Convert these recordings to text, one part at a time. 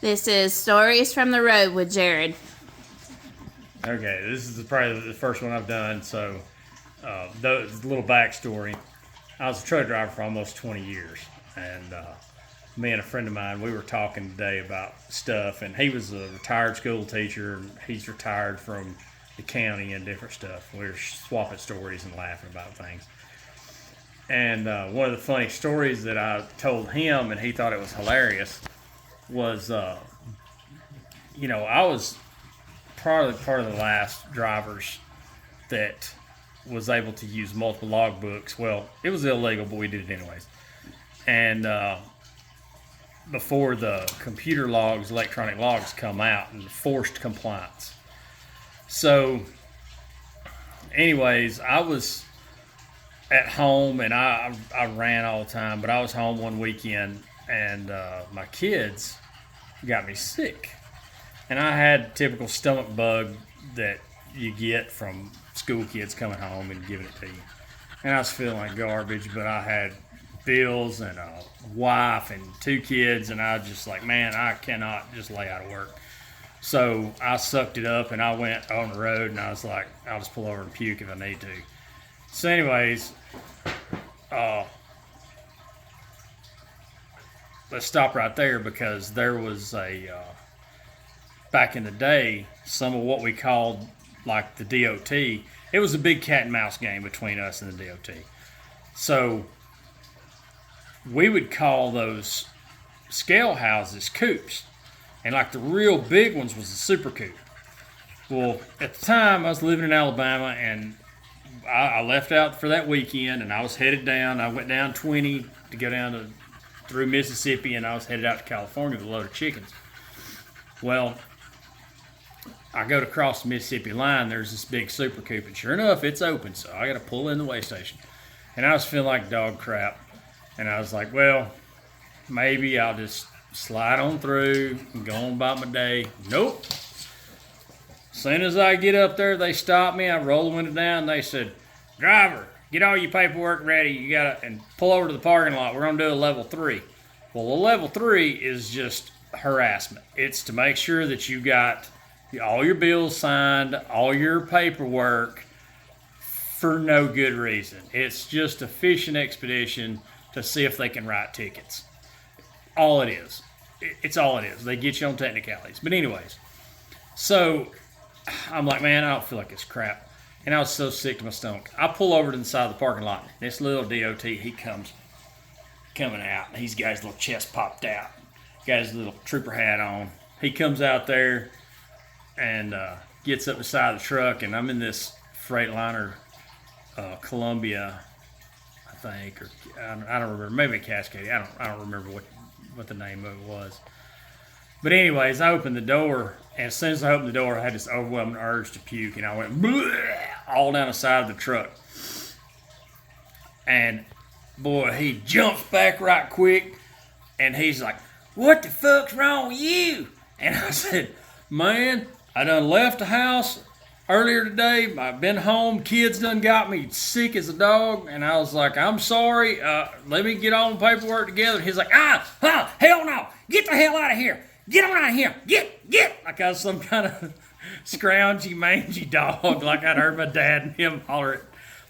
This is Stories from the Road with Jared. Okay, this is probably the first one I've done. So, the little backstory: I was a truck driver for almost 20 years, and me and a friend of mine, we were talking today about stuff. And he was a retired school teacher, and he's retired from the county and different stuff. We were swapping stories and laughing about things. And one of the funny stories that I told him, and he thought it was hilarious, was I was probably part of the last drivers that was able to use multiple logbooks. Well, it was illegal, but we did it anyways. And before the computer logs, electronic logs come out and forced compliance. So, anyways, I was at home and I ran all the time, but I was home one weekend and my kids got me sick. And I had typical stomach bug that you get from school kids coming home and giving it to you. And I was feeling like garbage, but I had bills and a wife and two kids, and I was just like, man, I cannot just lay out of work. So I sucked it up and I went on the road and I was like, I'll just pull over and puke if I need to. So anyways, let's stop right there because there was back in the day, some of what we called like the DOT, it was a big cat and mouse game between us and the DOT. So we would call those scale houses coops. And like the real big ones was the super coop. Well, at the time I was living in Alabama and I left out for that weekend and I was headed down. I went down 20 to go down through Mississippi, and I was headed out to California with a load of chickens. Well, I go to cross the Mississippi line. There's this big super coop, and sure enough, it's open. So I got to pull in the way station. And I was feeling like dog crap. And I was like, well, maybe I'll just slide on through and go on about my day. Nope. As soon as I get up there, they stop me. I roll the window down. And they said, driver, get all your paperwork ready. You gotta and pull over to the parking lot. We're gonna do a level 3. Well, a level 3 is just harassment. It's to make sure that you got all your bills signed, all your paperwork for no good reason. It's just a fishing expedition to see if they can write tickets. All it is. It's all it is. They get you on technicalities. But anyways, so I'm like, man, I don't feel like it's crap. And I was so sick to my stomach. I pull over to the side of the parking lot. This little DOT, he comes coming out. He's got his little chest popped out. Got his little trooper hat on. He comes out there and gets up beside the truck. And I'm in this Freightliner Columbia, I think, or I don't remember. Maybe a Cascade. I don't remember what the name of it was. But anyways, I opened the door, and as soon as I opened the door, I had this overwhelming urge to puke, and I went bleh, all down the side of the truck. And boy, he jumps back right quick, and he's like, "What the fuck's wrong with you?" And I said, "Man, I done left the house earlier today. I've been home. Kids done got me sick as a dog." And I was like, "I'm sorry. Let me get all the paperwork together." And he's like, hell no. Get the hell out of here. Get on out of here. Get. Like I was some kind of scroungy, mangy dog. Like I'd heard my dad and him holler at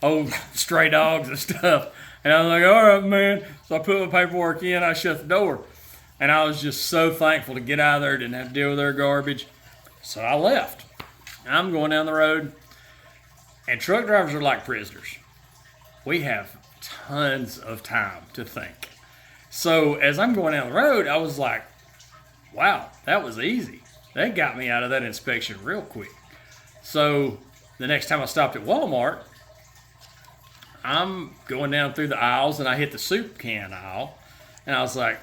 old stray dogs and stuff. And I was like, all right, man. So I put my paperwork in. I shut the door. And I was just so thankful to get out of there. Didn't have to deal with their garbage. So I left. I'm going down the road. And truck drivers are like prisoners. We have tons of time to think. So as I'm going down the road, I was like, wow, that was easy. They got me out of that inspection real quick. So the next time I stopped at Walmart, I'm going down through the aisles and I hit the soup can aisle. And I was like,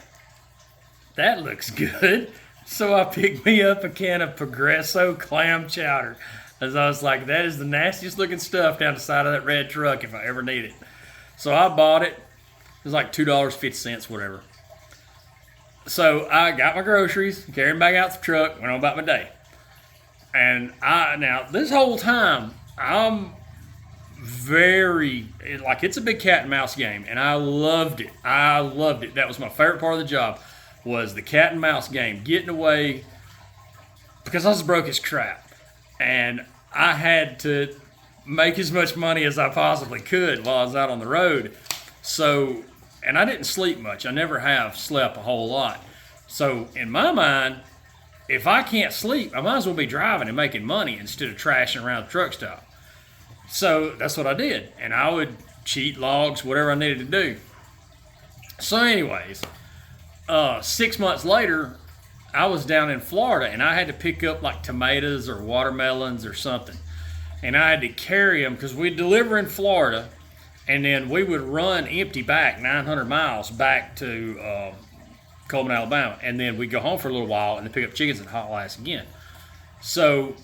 that looks good. So I picked me up a can of Progresso clam chowder. As I was like, that is the nastiest looking stuff down the side of that red truck if I ever need it. So I bought it. It was like $2.50, whatever. So I got my groceries, carried them back out the truck, went on about my day. And now this whole time, I'm very, like, it's a big cat and mouse game, and I loved it. That was my favorite part of the job. was the cat and mouse game, getting away because I was broke as crap, and I had to make as much money as I possibly could while I was out on the road. So, and I didn't sleep much. I never have slept a whole lot. So in my mind, if I can't sleep, I might as well be driving and making money instead of trashing around the truck stop. So that's what I did. And I would cheat logs, whatever I needed to do. So anyways, 6 months later, I was down in Florida and I had to pick up like tomatoes or watermelons or something. And I had to carry them because we'd deliver in Florida and then we would run empty back 900 miles back to Coleman, Alabama. And then we'd go home for a little while and then pick up chickens and haul ass again. So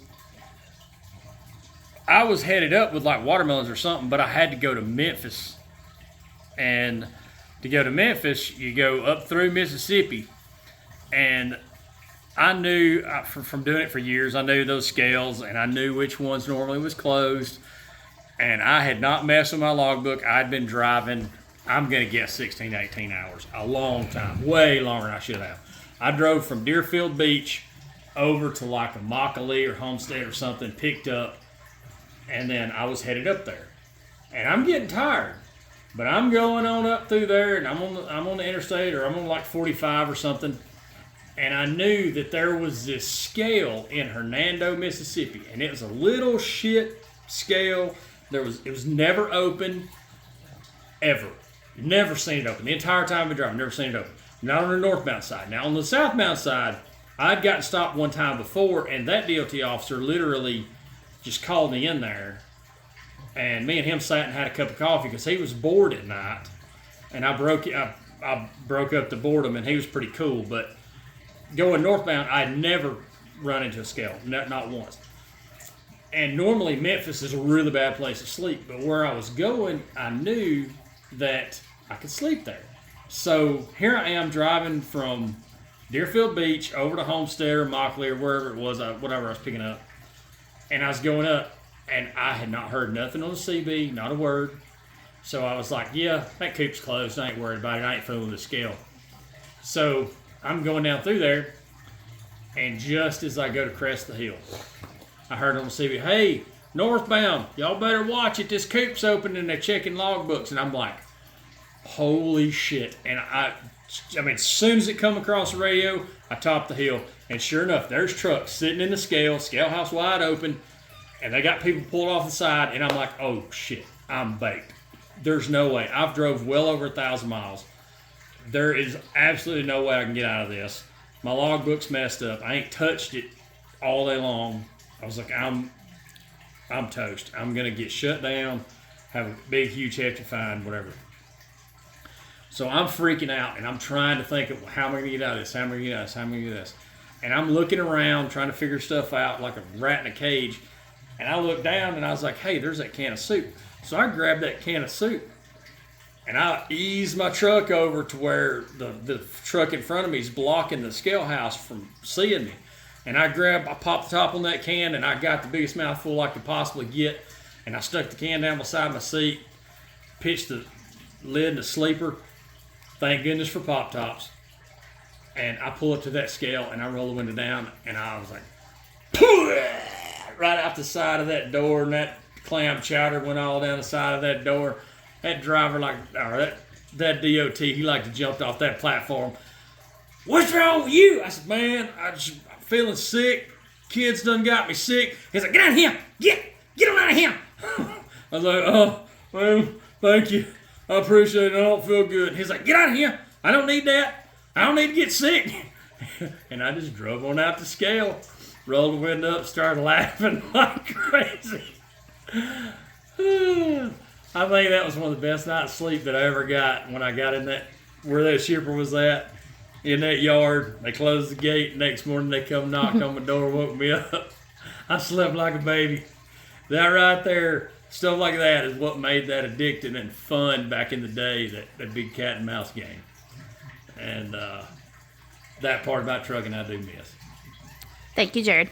I was headed up with like watermelons or something, but I had to go to Memphis. And to go to Memphis, you go up through Mississippi. And I knew from doing it for years, I knew those scales and I knew which ones normally was closed. And I had not messed with my logbook. I'd been driving, I'm going to guess 16, 18 hours. A long time. Way longer than I should have. I drove from Deerfield Beach over to like a Immokalee or Homestead or something, picked up, and then I was headed up there. And I'm getting tired. But I'm going on up through there, and I'm on the interstate, or I'm on like 45 or something. And I knew that there was this scale in Hernando, Mississippi, and it was a little shit scale. It was never open, ever. Never seen it open. The entire time I've been driving, never seen it open. Not on the northbound side. Now on the southbound side, I'd gotten stopped one time before, and that DOT officer literally just called me in there. And me and him sat and had a cup of coffee because he was bored at night. And I broke up the boredom, and he was pretty cool. But going northbound, I had never run into a scale, not once. And normally Memphis is a really bad place to sleep. But where I was going, I knew that I could sleep there. So here I am driving from Deerfield Beach over to Homestead or Immokalee or wherever it was, whatever I was picking up. And I was going up. And I had not heard nothing on the CB, not a word. So I was like, yeah, that coop's closed. I ain't worried about it. I ain't fooling with the scale. So I'm going down through there. And just as I go to crest the hill, I heard on the CB, hey, northbound, y'all better watch it. This coop's open and they're checking logbooks. And I'm like, holy shit. And I mean, as soon as it come across the radio, I topped the hill. And sure enough, there's trucks sitting in the scale house wide open. And they got people pulled off the side, and I'm like, oh, shit, I'm baked. There's no way. I've drove well over 1,000 miles. There is absolutely no way I can get out of this. My logbook's messed up. I ain't touched it all day long. I was like, I'm toast. I'm going to get shut down, have a big, huge, hefty fine, whatever. So I'm freaking out, and I'm trying to think of how am I going to get out of this? How am I going to get out of this? How am I going to get out of this? And I'm looking around, trying to figure stuff out like a rat in a cage. And I looked down and I was like, hey, there's that can of soup. So I grabbed that can of soup and I eased my truck over to where the truck in front of me is blocking the scale house from seeing me. And I popped the top on that can and I got the biggest mouthful I could possibly get. And I stuck the can down beside my seat, pitched the lid in the sleeper. Thank goodness for Pop Tops. And I pull up to that scale and I roll the window down and I was like, Pooah! Right out the side of that door, and that clam chowder went all down the side of that door. That driver, that DOT, he to jumped off that platform. What's wrong with you? I said, man, I'm feeling sick. Kids done got me sick. He's like, get out of here. Get on out of here. I was like, oh, well, thank you. I appreciate it. I don't feel good. He's like, get out of here. I don't need that. I don't need to get sick. And I just drove on out the scale. Rolled the window up, started laughing like crazy. I think that was one of the best nights of sleep that I ever got when I got in where that shipper was at, in that yard. They closed the gate. Next morning they come knocked on my door, woke me up. I slept like a baby. That right there, stuff like that is what made that addicting and fun back in the day, that big cat and mouse game. And that part about trucking I do miss. Thank you, Jared.